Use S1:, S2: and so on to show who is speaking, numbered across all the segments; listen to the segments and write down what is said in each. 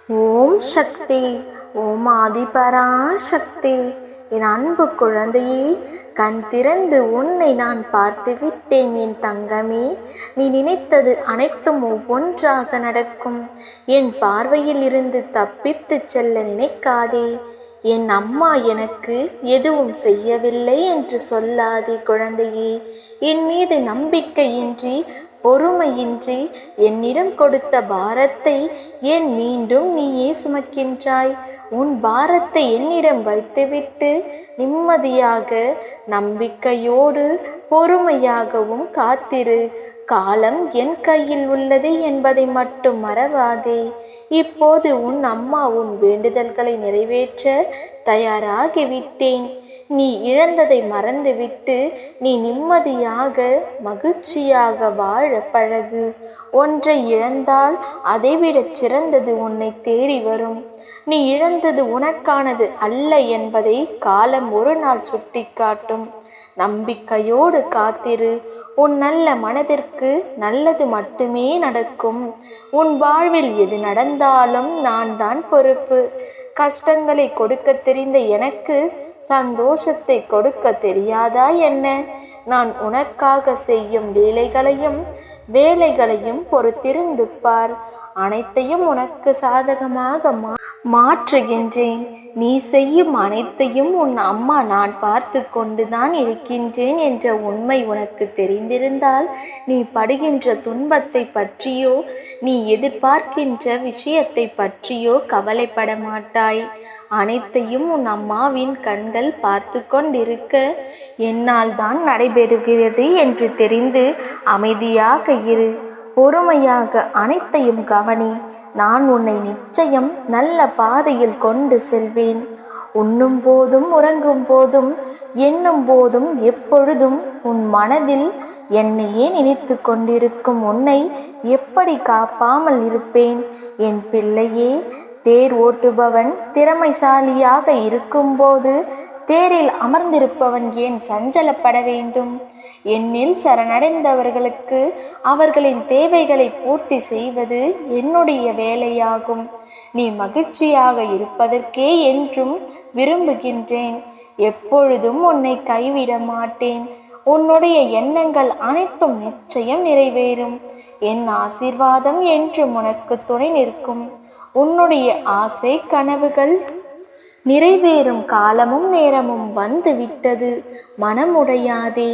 S1: ஓம் சக்தி. ஓம் ஆதிபராசக்தி. என் அன்பு குழந்தையே, கண் திறந்து உன்னை நான் பார்த்து விட்டேன். என் தங்கமே, நீ நினைத்தது அனைத்தும் ஒவ்வொன்றாக நடக்கும். என் பார்வையில் இருந்து தப்பித்து செல்ல நினைக்காதே. என் அம்மா எனக்கு எதுவும் செய்யவில்லை என்று சொல்லாதே குழந்தையே. என் மீது நம்பிக்கையின்றி பொறுமையின்றி என்னிடம் கொடுத்த பாரத்தை ஏன் மீண்டும் நீயே சுமக்கின்றாய்? உன் பாரத்தை என்னிடம் வைத்துவிட்டு நிம்மதியாக நம்பிக்கையோடு பொறுமையாகவும் காத்திரு. காலம் என் கையில் உள்ளது என்பதை மட்டும் மறவாதே. இப்போது உன் அம்மா உன் வேண்டுதல்களை நிறைவேற்ற தயாராகிவிட்டேன். நீ இழந்ததை மறந்துவிட்டு நீ நிம்மதியாக மகிழ்ச்சியாக வாழ பழகு. ஒன்றை இழந்தால் அதைவிட சிறந்தது உன்னை தேடி வரும். நீ இழந்தது உனக்கானது அல்ல என்பதை காலம் ஒரு நாள் சுட்டிக்காட்டும். நம்பிக்கையோடு காத்திரு. உன் நல்ல மனதிற்கு நல்லது மட்டுமே நடக்கும். உன் வாழ்வில் எது நடந்தாலும் நான் தான் பொறுப்பு. கஷ்டங்களை கொடுக்க தெரிந்த எனக்கு சந்தோஷத்தை கொடுக்க தெரியாதா என்ன? நான் உனக்காக செய்யும் வேலைகளையும் பொறுத்திருந்து பார். அனைத்தையும் உனக்கு சாதகமாக மாற்றுகின்றேன். நீ செய்யும் அனைத்தையும் உன் அம்மா நான் பார்த்து கொண்டுதான் இருக்கின்றேன் என்ற உண்மை உனக்கு தெரிந்திருந்தால் நீ படுகின்ற துன்பத்தை பற்றியோ நீ எதிர்பார்க்கின்ற விஷயத்தை பற்றியோ கவலைப்பட மாட்டாய். அனைத்தையும் உன் அம்மாவின் கண்கள் பார்த்து கொண்டிருக்க என்னால் தான் நடைபெறுகிறது என்று தெரிந்து அமைதியாக இரு. பொறுமையாக அனைத்தையும் கவனி. நான் உன்னை நிச்சயம் நல்ல பாதையில் கொண்டு செல்வேன். உண்ணும் போதும் உறங்கும் போதும் எண்ணும் போதும் எப்பொழுதும் உன் மனதில் என்னையே நினைத்து கொண்டிருக்கும் உன்னை எப்படி காப்பாமல் இருப்பேன்? என் பிள்ளையே, தேர் ஓட்டுபவன் திறமைசாலியாக இருக்கும்போது தேரில் அமர்ந்திருப்பவன் ஏன் சஞ்சலப்பட வேண்டும்? என்னில் சரணடைந்தவர்களுக்கு அவர்களின் தேவைகளை பூர்த்தி செய்வது என்னுடைய வேலையாகும். நீ மகிழ்ச்சியாக இருப்பதற்கே என்றும் விரும்புகின்றேன். எப்பொழுதும் உன்னை கைவிட மாட்டேன். உன்னுடைய எண்ணங்கள் அனைத்தும் நிச்சயம் நிறைவேறும். என் ஆசீர்வாதம் என்றும் உனக்கு துணை நிற்கும். உன்னுடைய ஆசை கனவுகள் நிறைவேறும் காலமும் நேரமும் வந்து விட்டது. மனமுடையாதே.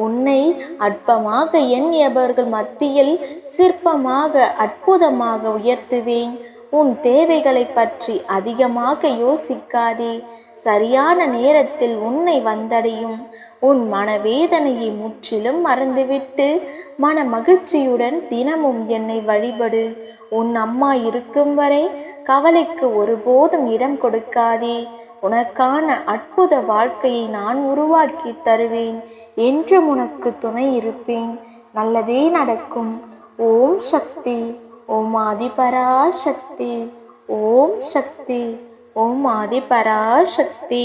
S1: உன்னை அற்பமாக எண்ணியவர்கள் மத்தியில் சிற்பமாக அற்புதமாக உயர்த்துவேன். உன் தேவைகளை பற்றி அதிகமாக யோசிக்காதே. சரியான நேரத்தில் உன்னை வந்தடையும். உன் மனவேதனையை முற்றிலும் மறந்துவிட்டு மன மகிழ்ச்சியுடன் தினமும் என்னை வழிபடு. உன் அம்மா இருக்கும் வரை கவலைக்கு ஒருபோதும் இடம் கொடுக்காதே. உனக்கான அற்புத வாழ்க்கையை நான் உருவாக்கி தருவேன். என்றும் உனக்கு துணை இருப்பேன். நல்லதே நடக்கும். ஓம் சக்தி. ஓம் ஆதிபராசக்தி. ஓம் சக்தி. ஓம் ஆதிபராசக்தி.